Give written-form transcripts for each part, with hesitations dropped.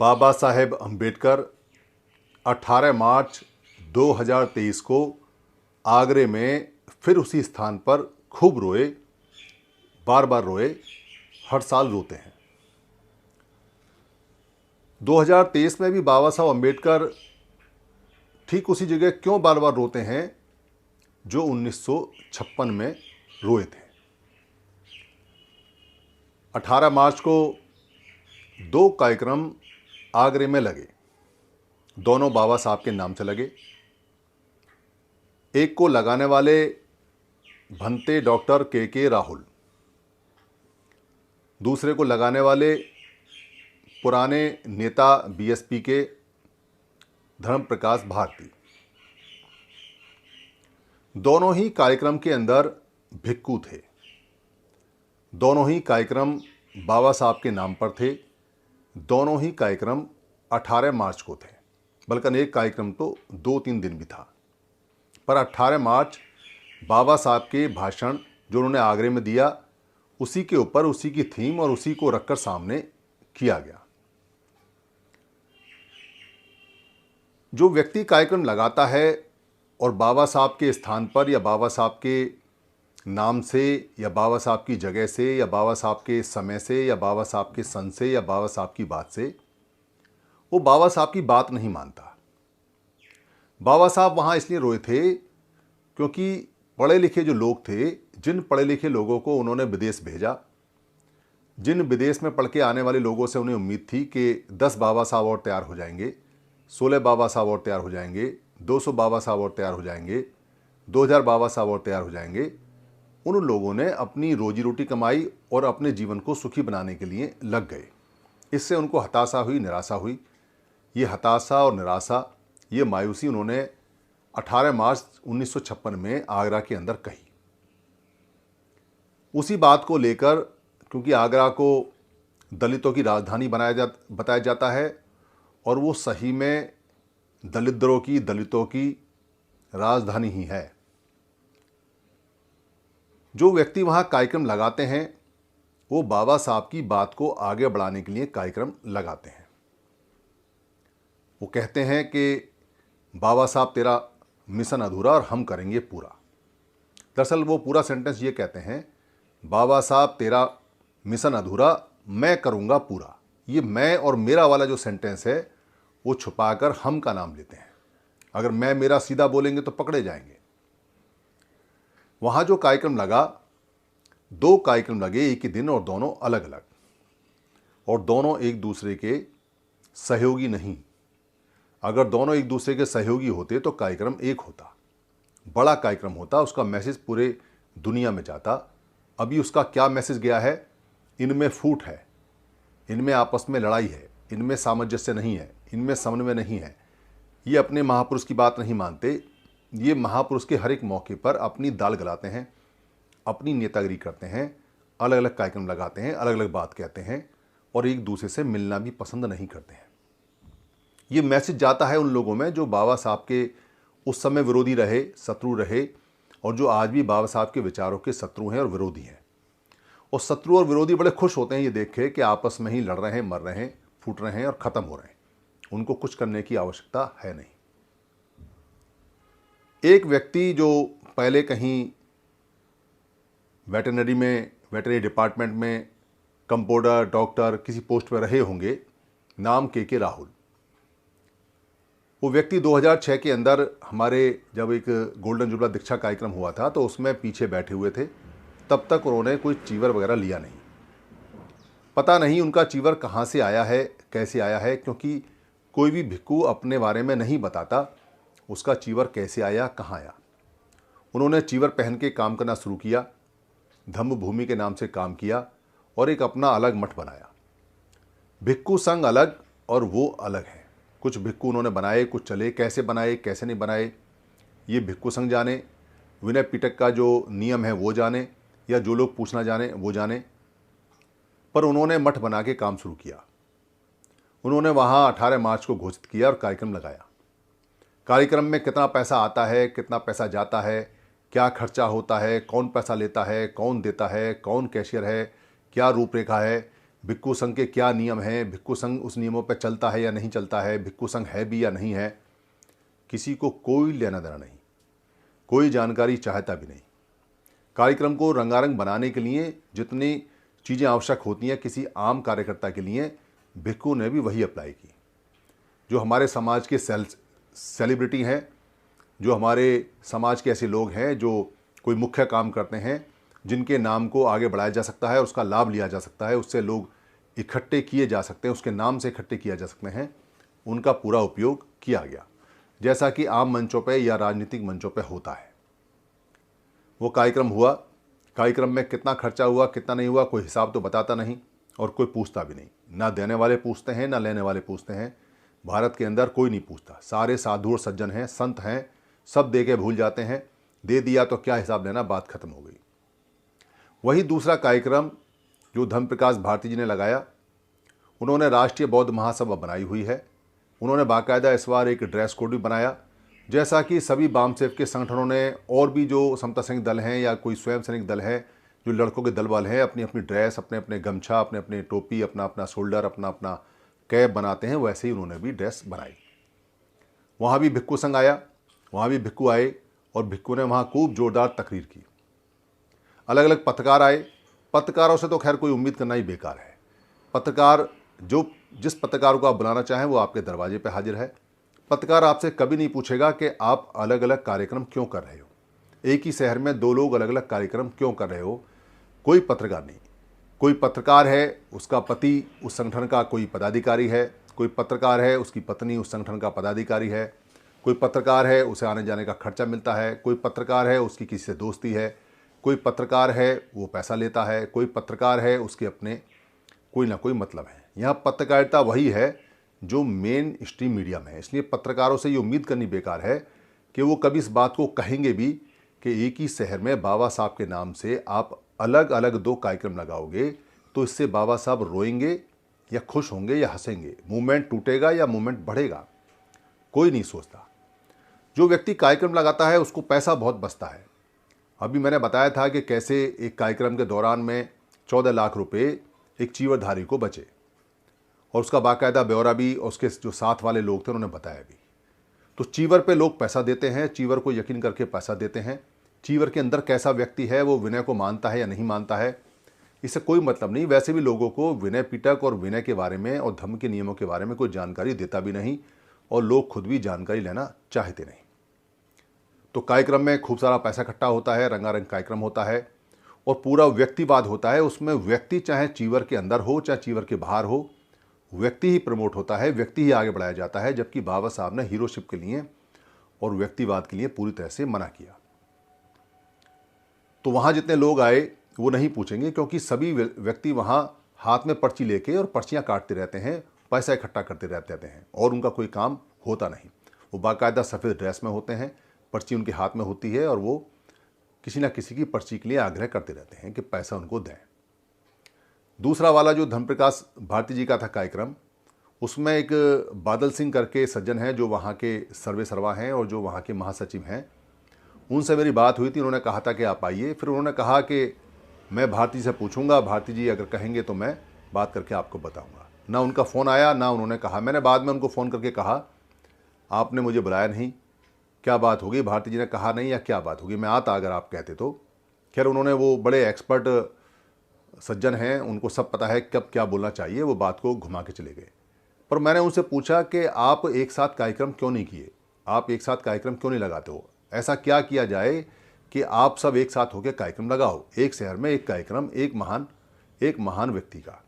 बाबा साहेब अम्बेडकर 18 मार्च 2023 को आगरे में फिर उसी स्थान पर खूब रोए, बार बार रोए, हर साल रोते हैं। 2023 में भी बाबा साहब अम्बेडकर ठीक उसी जगह क्यों बार बार रोते हैं जो 1956 में रोए थे। 18 मार्च को 2 कार्यक्रम आगरे में लगे, दोनों बाबा साहब के नाम से लगे। एक को लगाने वाले भंते डॉक्टर के राहुल, दूसरे को लगाने वाले पुराने नेता बीएसपी के धर्म प्रकाश भारती। दोनों ही कार्यक्रम के अंदर भिक्खू थे, दोनों ही कार्यक्रम बाबा साहब के नाम पर थे, दोनों ही कार्यक्रम 18 मार्च को थे, बल्कि एक कार्यक्रम तो 2-3 दिन भी था। पर 18 मार्च बाबा साहब के भाषण जो उन्होंने आगरे में दिया, उसी के ऊपर, उसी की थीम और उसी को रखकर सामने किया गया। जो व्यक्ति कार्यक्रम लगाता है और बाबा साहब के स्थान पर या बाबा साहब के नाम से या बाबा साहब की जगह से या बाबा साहब के समय से या बाबा साहब के सन से या बाबा साहब की बात से, वो बाबा साहब की बात नहीं मानता। बाबा साहब वहाँ इसलिए रोए थे क्योंकि पढ़े लिखे जो लोग थे, जिन पढ़े लिखे लोगों को उन्होंने विदेश भेजा, जिन विदेश में पढ़ के आने वाले लोगों से उन्हें उम्मीद थी कि 10 बाबा साहब और तैयार हो जाएंगे, 16 बाबा साहब और तैयार हो जाएंगे, 200 बाबा साहब और तैयार हो जाएंगे, 2000 बाबा साहब और तैयार हो जाएंगे, उन लोगों ने अपनी रोजी रोटी कमाई और अपने जीवन को सुखी बनाने के लिए लग गए। इससे उनको हताशा हुई, निराशा हुई। ये हताशा और निराशा, ये मायूसी उन्होंने 18 मार्च 1956 में आगरा के अंदर कही। उसी बात को लेकर, क्योंकि आगरा को दलितों की राजधानी बताया जाता है और वो सही में दलितों की राजधानी ही है। जो व्यक्ति वहाँ कार्यक्रम लगाते हैं वो बाबा साहब की बात को आगे बढ़ाने के लिए कार्यक्रम लगाते हैं। वो कहते हैं कि बाबा साहब तेरा मिशन अधूरा और हम करेंगे पूरा। दरअसल वो पूरा सेंटेंस ये कहते हैं, बाबा साहब तेरा मिशन अधूरा, मैं करूँगा पूरा। ये मैं और मेरा वाला जो सेंटेंस है वो छुपाकर हम का नाम लेते हैं। अगर मैं मेरा सीधा बोलेंगे तो पकड़े जाएंगे। वहाँ जो कार्यक्रम लगा, 2 कार्यक्रम लगे एक ही दिन और दोनों अलग अलग, और दोनों एक दूसरे के सहयोगी नहीं। अगर दोनों एक दूसरे के सहयोगी होते तो कार्यक्रम एक होता, बड़ा कार्यक्रम होता, उसका मैसेज पूरे दुनिया में जाता। अभी उसका क्या मैसेज गया है? इनमें फूट है, इनमें आपस में लड़ाई है, इनमें सामंजस्य नहीं है, इनमें समन्वय नहीं है। ये अपने महापुरुष की बात नहीं मानते। ये महापुरुष के हर एक मौके पर अपनी दाल गलाते हैं, अपनी नेतागिरी करते हैं, अलग अलग कार्यक्रम लगाते हैं, अलग अलग बात कहते हैं और एक दूसरे से मिलना भी पसंद नहीं करते हैं। ये मैसेज जाता है उन लोगों में जो बाबा साहब के उस समय विरोधी रहे, शत्रु रहे, और जो आज भी बाबा साहब के विचारों के शत्रु हैं और विरोधी हैं। और शत्रु और विरोधी बड़े खुश होते हैं ये देख के कि आपस में ही लड़ रहे हैं, मर रहे हैं, फूट रहे हैं और ख़त्म हो रहे हैं। उनको कुछ करने की आवश्यकता है नहीं। एक व्यक्ति जो पहले कहीं वेटरनरी डिपार्टमेंट में कंपाउंडर, डॉक्टर किसी पोस्ट पर रहे होंगे, नाम के राहुल। वो व्यक्ति 2006 के अंदर हमारे जब एक गोल्डन जुबला दीक्षा कार्यक्रम हुआ था तो उसमें पीछे बैठे हुए थे। तब तक उन्होंने कोई चीवर वगैरह लिया नहीं। पता नहीं उनका चीवर कहाँ से आया है, कैसे आया है, क्योंकि कोई भी भिक्खू अपने बारे में नहीं बताता उसका चीवर कैसे आया, कहाँ आया। उन्होंने चीवर पहन के काम करना शुरू किया, धम्म भूमि के नाम से काम किया और एक अपना अलग मठ बनाया। भिक्खू संघ अलग और वो अलग है। कुछ भिक्खू उन्होंने बनाए, कुछ चले, कैसे बनाए कैसे नहीं बनाए ये भिक्खू संघ जाने, विनय पिटक का जो नियम है वो जाने, या जो लोग पूछना जाने वो जाने। पर उन्होंने मठ बना के काम शुरू किया। उन्होंने वहाँ 18 मार्च को घोषित किया और कार्यक्रम लगाया। कार्यक्रम में कितना पैसा आता है, कितना पैसा जाता है, क्या खर्चा होता है, कौन पैसा लेता है, कौन देता है, कौन कैशियर है, क्या रूपरेखा है, भिक्खू संघ के क्या नियम हैं, भिक्खू संघ उस नियमों पर चलता है या नहीं चलता है, भिक्खू संघ है भी या नहीं है, किसी को कोई लेना देना नहीं, कोई जानकारी चाहता भी नहीं। कार्यक्रम को रंगारंग बनाने के लिए जितनी चीज़ें आवश्यक होती हैं किसी आम कार्यकर्ता के लिए, भिक्खू ने भी वही अप्लाई की। जो हमारे समाज के सेलिब्रिटी हैं, जो हमारे समाज के ऐसे लोग हैं जो कोई मुख्य काम करते हैं, जिनके नाम को आगे बढ़ाया जा सकता है, उसका लाभ लिया जा सकता है, उससे लोग इकट्ठे किए जा सकते हैं, उसके नाम से इकट्ठे किया जा सकते हैं, उनका पूरा उपयोग किया गया, जैसा कि आम मंचों पे या राजनीतिक मंचों पे होता है। वो कार्यक्रम हुआ, कार्यक्रम में कितना खर्चा हुआ कितना नहीं हुआ कोई हिसाब तो बताता नहीं और कोई पूछता भी नहीं। ना देने वाले पूछते हैं ना लेने वाले पूछते हैं। भारत के अंदर कोई नहीं पूछता, सारे साधु और सज्जन हैं, संत हैं, सब दे के भूल जाते हैं। दे दिया तो क्या हिसाब लेना, बात खत्म हो गई। वही दूसरा कार्यक्रम जो धर्मप्रकाश भारती जी ने लगाया, उन्होंने राष्ट्रीय बौद्ध महासभा बनाई हुई है। उन्होंने बाकायदा इस बार एक ड्रेस कोड भी बनाया, जैसा कि सभी वामसेवक के संगठनों ने और भी जो समता सैनिक दल हैं या कोई स्वयं सैनिक दल है, जो लड़कों के दल वाले हैं, अपनी अपनी ड्रेस, अपने अपने गमछा, अपने अपने टोपी, अपना अपना शोल्डर, अपना अपना कैप बनाते हैं, वैसे ही उन्होंने भी ड्रेस बनाई। वहाँ भी भिक्खू संघ आया, वहाँ भी भिक्खू आए और भिक्खू ने वहाँ खूब जोरदार तकरीर की। अलग अलग पत्रकार आए। पत्रकारों से तो खैर कोई उम्मीद करना ही बेकार है। पत्रकार जिस पत्रकार को आप बुलाना चाहें वो आपके दरवाजे पर हाजिर है। पत्रकार आपसे कभी नहीं पूछेगा कि आप अलग अलग कार्यक्रम क्यों कर रहे हो, एक ही शहर में दो लोग अलग अलग कार्यक्रम क्यों कर रहे हो, कोई पत्रकार नहीं। कोई पत्रकार है, उसका पति उस संगठन का कोई पदाधिकारी है, कोई पत्रकार है, उसकी पत्नी उस संगठन का पदाधिकारी है, कोई पत्रकार है, उसे आने जाने का खर्चा मिलता है, कोई पत्रकार है, उसकी किसी से दोस्ती है, कोई पत्रकार है वो पैसा लेता है, कोई पत्रकार है उसके अपने कोई ना कोई मतलब है। यहाँ पत्रकारिता वही है जो मेन स्ट्रीम मीडिया में है। इसलिए पत्रकारों से ये उम्मीद करनी बेकार है कि वो कभी इस बात को कहेंगे भी कि एक ही शहर में बाबा साहब के नाम से आप अलग अलग दो कार्यक्रम लगाओगे तो इससे बाबा साहब रोएंगे या खुश होंगे या हंसेंगे, मूवमेंट टूटेगा या मूवमेंट बढ़ेगा, कोई नहीं सोचता। जो व्यक्ति कार्यक्रम लगाता है उसको पैसा बहुत बचता है। अभी मैंने बताया था कि कैसे एक कार्यक्रम के दौरान में 14 लाख रुपए एक चीवरधारी को बचे और उसका बाकायदा ब्यौरा भी उसके जो साथ वाले लोग थे उन्होंने बताया भी। तो चीवर पे लोग पैसा देते हैं, चीवर को यकीन करके पैसा देते हैं। चीवर के अंदर कैसा व्यक्ति है, वो विनय को मानता है या नहीं मानता है, इससे कोई मतलब नहीं। वैसे भी लोगों को विनय पिटक और विनय के बारे में और धर्म के नियमों के बारे में कोई जानकारी देता भी नहीं और लोग खुद भी जानकारी लेना चाहते नहीं। तो कार्यक्रम में खूब सारा पैसा इकट्ठा होता है, रंगारंग कार्यक्रम होता है और पूरा व्यक्तिवाद होता है। उसमें व्यक्ति चाहे चीवर के अंदर हो चाहे चीवर के बाहर हो, व्यक्ति ही प्रमोट होता है, व्यक्ति ही आगे बढ़ाया जाता है। जबकि बाबा साहब ने हीरोशिप के लिए और व्यक्तिवाद के लिए पूरी तरह से मना किया। तो वहाँ जितने लोग आए वो नहीं पूछेंगे, क्योंकि सभी व्यक्ति वहाँ हाथ में पर्ची लेके और पर्चियाँ काटते रहते हैं, पैसा इकट्ठा करते रहते हैं और उनका कोई काम होता नहीं। वो बाकायदा सफ़ेद ड्रेस में होते हैं, पर्ची उनके हाथ में होती है और वो किसी ना किसी की पर्ची के लिए आग्रह करते रहते हैं कि पैसा उनको दें। दूसरा वाला जो धर्मप्रकाश भारती जी का था कार्यक्रम, उसमें एक बादल सिंह करके सज्जन हैं जो वहाँ के सर्वे सर्वा हैं और जो वहाँ के महासचिव हैं। उनसे मेरी बात हुई थी, उन्होंने कहा था कि आप आइए। फिर उन्होंने कहा कि मैं भारती से पूछूंगा, भारती जी अगर कहेंगे तो मैं बात करके आपको बताऊंगा। ना उनका फ़ोन आया ना उन्होंने कहा। मैंने बाद में उनको फ़ोन करके कहा आपने मुझे बुलाया नहीं, क्या बात होगी? भारती जी ने कहा नहीं, या क्या बात होगी, मैं आता अगर आप कहते तो। खैर उन्होंने, वो बड़े एक्सपर्ट सज्जन हैं, उनको सब पता है कब क्या बोलना चाहिए, वो बात को घुमा के चले गए। पर मैंने उनसे पूछा कि आप एक साथ कार्यक्रम क्यों नहीं किए, आप एक साथ कार्यक्रम क्यों नहीं लगाते हो, ऐसा क्या किया जाए कि आप सब एक साथ होकर कार्यक्रम लगाओ, एक शहर में एक कार्यक्रम, एक महान व्यक्ति का।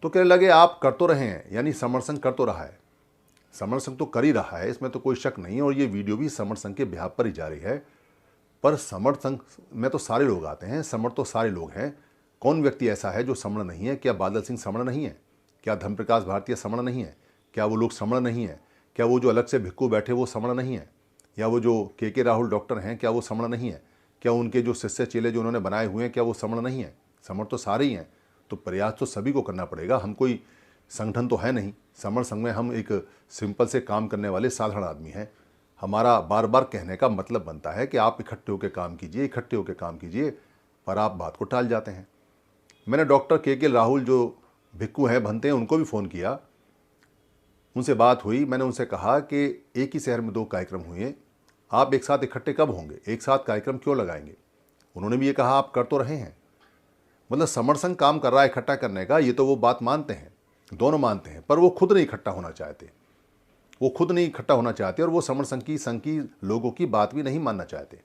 तो कहने लगे आप कर तो रहे हैं, यानी समर संघ कर तो रहा है, समर संघ तो कर ही रहा है, इसमें तो कोई शक नहीं, और ये वीडियो भी समर संघ के बिहाफ पर ही जा रही है। पर समर संघ में तो सारे लोग आते हैं, समर तो सारे लोग हैं। कौन व्यक्ति ऐसा है जो समण नहीं है? क्या बादल सिंह समण नहीं है? क्या धर्मप्रकाश भारती समण नहीं है? क्या वो लोग समण नहीं है? क्या वो जो अलग से भिक्खू बैठे वो समण नहीं है? या वो जो के राहुल डॉक्टर हैं क्या वो समण नहीं है? क्या उनके जो शिष्य चेले जो उन्होंने बनाए हुए हैं क्या वो समण नहीं है? समण तो सारे ही हैं। तो प्रयास तो सभी को करना पड़ेगा। हम कोई संगठन तो है नहीं, समण संघ में हम एक सिंपल से काम करने वाले साधारण आदमी हैं। हमारा बार बार कहने का मतलब बनता है कि आप इकट्ठे होकर काम कीजिए, इकट्ठे होकर काम कीजिए, पर आप बात को टाल जाते हैं। मैंने डॉक्टर के राहुल जो भिक्खू हैं, भंते हैं, उनको भी फ़ोन किया, उनसे बात हुई। मैंने उनसे कहा कि एक ही शहर में 2 कार्यक्रम हुए, आप एक साथ इकट्ठे कब होंगे, एक साथ कार्यक्रम क्यों लगाएंगे? उन्होंने भी ये कहा आप कर तो रहे हैं। मतलब समर संघ काम कर रहा है इकट्ठा करने का, ये तो वो बात मानते हैं, दोनों मानते हैं, पर वो खुद नहीं इकट्ठा होना चाहते, वो खुद नहीं इकट्ठा होना चाहते और वो समर संघ की लोगों की बात भी नहीं मानना चाहते,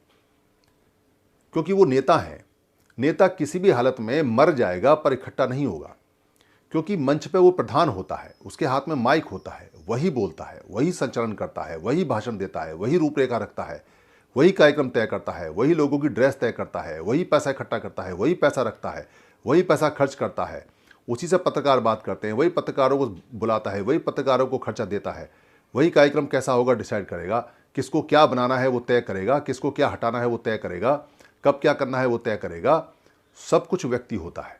क्योंकि वो नेता हैं। नेता किसी भी हालत में मर जाएगा पर इकट्ठा नहीं होगा, क्योंकि मंच पे वो प्रधान होता है, उसके हाथ में माइक होता है, वही बोलता है, वही संचालन करता है, वही भाषण देता है, वही रूपरेखा रखता है, वही कार्यक्रम तय करता है, वही लोगों की ड्रेस तय करता है, वही पैसा इकट्ठा करता है, वही पैसा रखता है, वही पैसा खर्च करता है, उसी से पत्रकार बात करते हैं, वही पत्रकारों को बुलाता है, वही पत्रकारों को खर्चा देता है, वही कार्यक्रम कैसा होगा डिसाइड करेगा, किसको क्या बनाना है वो तय करेगा, किसको क्या हटाना है वो तय करेगा, कब क्या करना है वो तय करेगा, सब कुछ व्यक्ति होता है।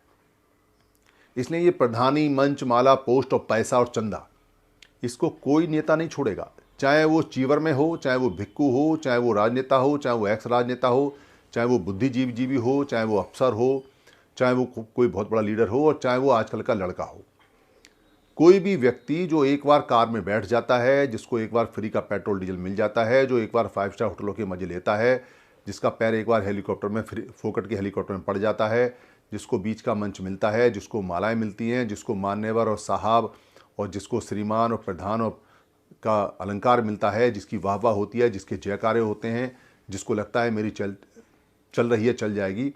इसलिए ये प्रधानी, मंच, माला, पोस्ट और पैसा और चंदा, इसको कोई नेता नहीं छोड़ेगा, चाहे वो चीवर में हो, चाहे वो भिक्खू हो, चाहे वो राजनेता हो, चाहे वो एक्स राजनेता हो, चाहे वो बुद्धिजीवी हो, चाहे वो अफसर हो, चाहे वो कोई बहुत बड़ा लीडर हो और चाहे वो आजकल का लड़का हो। कोई भी व्यक्ति जो एक बार कार में बैठ जाता है, जिसको एक बार फ्री का पेट्रोल डीजल मिल जाता है, जो एक बार 5 स्टार होटलों के मजे लेता है, जिसका पैर एक बार हेलीकॉप्टर में फोकट के हेलीकॉप्टर में पड़ जाता है, जिसको बीच का मंच मिलता है, जिसको मालाएं मिलती हैं, जिसको मान्यवर और साहब और जिसको श्रीमान और प्रधान और का अलंकार मिलता है, जिसकी वाहवाह होती है, जिसके जयकारे होते हैं, जिसको लगता है मेरी चल रही है, चल जाएगी,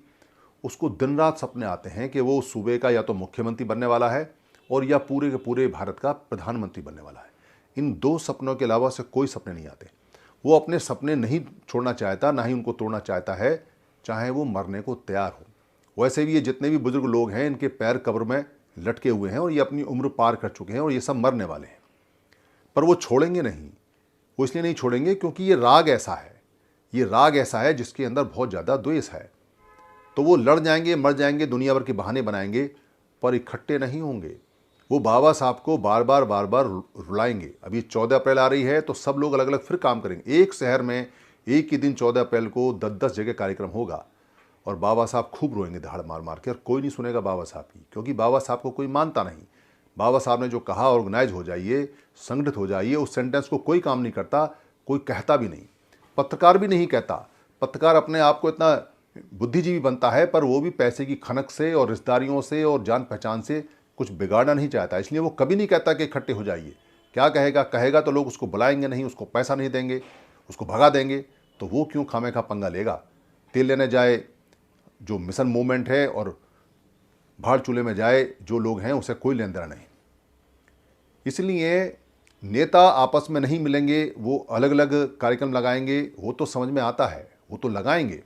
उसको दिन रात सपने आते हैं कि वो सूबे का या तो मुख्यमंत्री बनने वाला है और या पूरे के पूरे भारत का प्रधानमंत्री बनने वाला है। इन 2 सपनों के अलावा से कोई सपने नहीं आते। वो अपने सपने नहीं छोड़ना चाहता, ना ही उनको तोड़ना चाहता है, चाहे वो मरने को तैयार हो। वैसे भी ये जितने भी बुजुर्ग लोग हैं, इनके पैर कब्र में लटके हुए हैं और ये अपनी उम्र पार कर चुके हैं और ये सब मरने वाले हैं, पर वो छोड़ेंगे नहीं। वो इसलिए नहीं छोड़ेंगे क्योंकि ये राग ऐसा है, ये राग ऐसा है जिसके अंदर बहुत ज़्यादा द्वेष है। तो वो लड़ जाएंगे, मर जाएंगे, दुनिया भर के बहाने बनाएंगे, पर इकट्ठे नहीं होंगे। वो बाबा साहब को बार बार रुलाएंगे। अभी 14 अप्रैल आ रही है तो सब लोग अलग अलग फिर काम करेंगे। एक शहर में एक ही दिन 14 अप्रैल को 10-10 जगह कार्यक्रम होगा और बाबा साहब खूब रोएंगे दहाड़ मार मार के, और कोई नहीं सुनेगा बाबा साहब की, क्योंकि बाबा साहब को कोई मानता नहीं। बाबा साहब ने जो कहा, ऑर्गेनाइज हो जाइए, संगठित हो जाइए, उस सेंटेंस को कोई काम नहीं करता, कोई कहता भी नहीं, पत्रकार भी नहीं कहता। पत्रकार अपने आप को इतना बुद्धिजीवी बनता है, पर वो भी पैसे की खनक से और रिश्तेदारियों से और जान पहचान से कुछ बिगाड़ना नहीं चाहता, इसलिए वो कभी नहीं कहता कि इकट्ठे हो जाइए। क्या कहेगा? कहेगा तो लोग उसको बुलाएंगे नहीं, उसको पैसा नहीं देंगे, उसको भगा देंगे, तो वो क्यों खामेखा पंगा लेगा? तेल लेने जाए जो मिशन मूवमेंट है और भाड़ चूल्हे में जाए जो लोग हैं, उसे कोई लेन देना नहीं। इसलिए नेता आपस में नहीं मिलेंगे, वो अलग अलग कार्यक्रम लगाएंगे, वो तो समझ में आता है, वो तो लगाएंगे,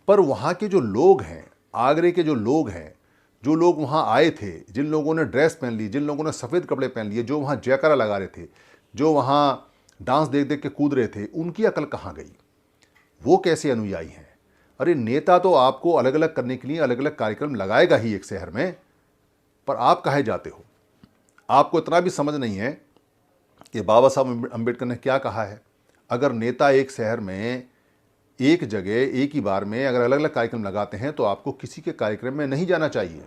पर वहाँ के जो लोग हैं, आगरे के जो लोग हैं, जो लोग वहाँ आए थे, जिन लोगों ने ड्रेस पहन ली, जिन लोगों ने सफ़ेद कपड़े पहन लिए, जो वहाँ जयकारा लगा रहे थे, जो वहाँ डांस देख देख के कूद रहे थे, उनकी अकल कहाँ गई? वो कैसे अनुयायी हैं? अरे नेता तो आपको अलग अलग करने के लिए अलग अलग कार्यक्रम लगाएगा ही एक शहर में, पर आप काहे जाते हो? आपको इतना भी समझ नहीं है कि बाबा साहब अम्बेडकर ने क्या कहा है। अगर नेता एक शहर में एक जगह एक ही बार में अगर अलग अलग कार्यक्रम लगाते हैं तो आपको किसी के कार्यक्रम में नहीं जाना चाहिए।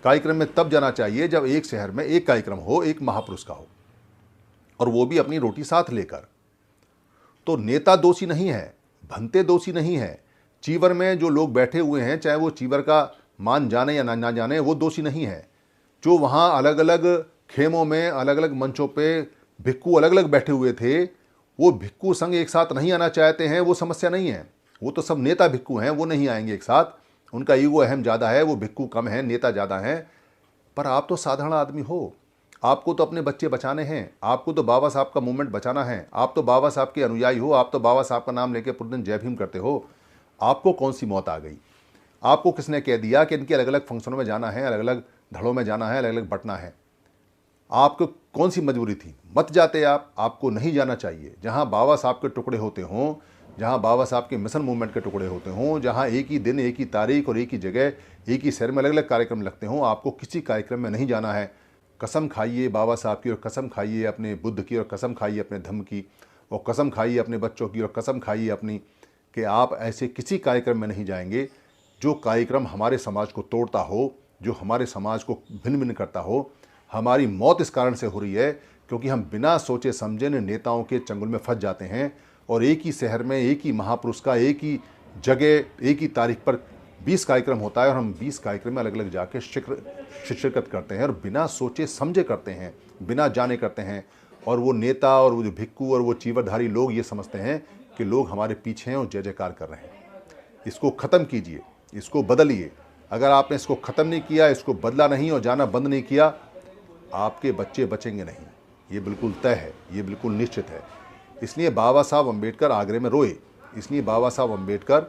कार्यक्रम में तब जाना चाहिए जब एक शहर में एक कार्यक्रम हो, एक महापुरुष का हो, और वो भी अपनी रोटी साथ लेकर। तो नेता दोषी नहीं है, भंते दोषी नहीं है, चीवर में जो लोग बैठे हुए हैं, चाहे वो चीवर का मान जाने या ना जाने, वो दोषी नहीं है। जो वहाँ अलग अलग खेमों में अलग अलग मंचों पे भिक्खू अलग अलग बैठे हुए थे, वो भिक्खू संघ एक साथ नहीं आना चाहते हैं, वो समस्या नहीं है। वो तो सब नेता भिक्खू हैं, वो नहीं आएंगे एक साथ, उनका ईगो अहम ज़्यादा है, वो भिक्खू कम है, नेता ज़्यादा हैं। पर आप तो साधारण आदमी हो, आपको तो अपने बच्चे बचाने हैं, आपको तो बाबा साहब का मूवमेंट बचाना है, आप तो बाबा साहब के अनुयायी हो, आप तो बाबा साहब का नाम लेके पूरे दिन जय भीम करते हो। आपको कौन सी मौत आ गई? आपको किसने कह दिया कि इनके अलग अलग फंक्शनों में जाना है, अलग अलग धड़ों में जाना है, अलग अलग बटना है? आपको कौन सी मजबूरी थी? मत जाते आप, आपको नहीं जाना चाहिए। जहाँ बाबा साहब के टुकड़े होते हों, जहाँ बाबा साहब के मिशन मूवमेंट के टुकड़े होते हों, जहाँ एक ही दिन, एक ही तारीख और एक ही जगह, एक ही शहर में अलग अलग कार्यक्रम लगते हों, आपको किसी कार्यक्रम में नहीं जाना है। कसम खाइए बाबा साहब की, और कसम खाइए अपने बुद्ध की, और कसम खाइए अपने धम्म की, और कसम खाइए अपने बच्चों की, और कसम खाइए अपनी, कि आप ऐसे किसी कार्यक्रम में नहीं जाएंगे जो कार्यक्रम हमारे समाज को तोड़ता हो, जो हमारे समाज को भिन्न भिन्न करता हो। हमारी मौत इस कारण से हो रही है क्योंकि हम बिना सोचे समझे नेताओं के चंगुल में फंस जाते हैं और एक ही शहर में एक ही महापुरुष का एक ही जगह एक ही तारीख पर 20 कार्यक्रम होता है और हम 20 कार्यक्रम में अलग अलग जाके शिरकत करते हैं और बिना सोचे समझे करते हैं, बिना जाने करते हैं। और वो नेता और वो जो भिक्खू और वो चीवरधारी लोग ये समझते हैं कि लोग हमारे पीछे हैं और जय जयकार कर रहे हैं। इसको ख़त्म कीजिए, इसको बदलिए। अगर आपने इसको ख़त्म नहीं किया, इसको बदला नहीं और जाना बंद नहीं किया, आपके बच्चे बचेंगे नहीं। ये बिल्कुल तय है, ये बिल्कुल निश्चित है। इसलिए बाबा साहब अम्बेडकर आगरे में रोए, इसलिए बाबा साहब अम्बेडकर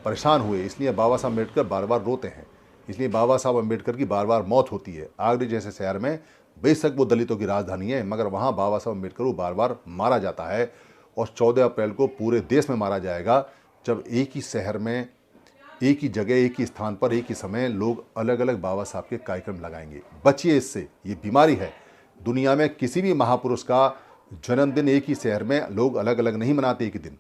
परेशान हुए, इसलिए बाबा साहब अम्बेडकर बार बार रोते हैं, इसलिए बाबा साहब अम्बेडकर की बार बार मौत होती है। आगरे जैसे शहर में बेशक वो दलितों की राजधानी है, मगर वहाँ बाबा साहब अम्बेडकर को बार बार मारा जाता है और 14 अप्रैल को पूरे देश में मारा जाएगा, जब एक ही शहर में एक ही जगह एक ही स्थान पर एक ही समय लोग अलग अलग बाबा साहब के कार्यक्रम लगाएंगे। बचिए इससे, ये बीमारी है। दुनिया में किसी भी महापुरुष का जन्मदिन एक ही शहर में लोग अलग अलग नहीं मनाते, एक ही दिन,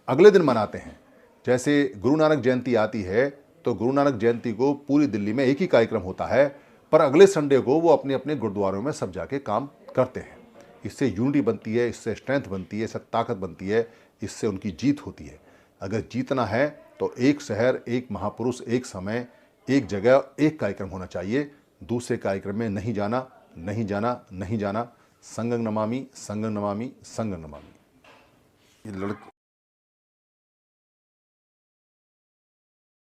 अगले दिन मनाते हैं। जैसे गुरु नानक जयंती आती है तो गुरु नानक जयंती को पूरी दिल्ली में एक ही कार्यक्रम होता है, पर अगले संडे को वो अपने अपने गुरुद्वारों में सब जाके काम करते हैं। इससे यूनिटी बनती है, इससे स्ट्रेंथ बनती है, इससे ताकत बनती है, इससे उनकी जीत होती है। अगर जीतना है तो एक शहर, एक महापुरुष, एक समय, एक जगह, एक कार्यक्रम होना चाहिए। दूसरे कार्यक्रम में नहीं जाना, नहीं जाना, नहीं जाना। संगं नमामि, संगं नमामि, संगं नमामि। ये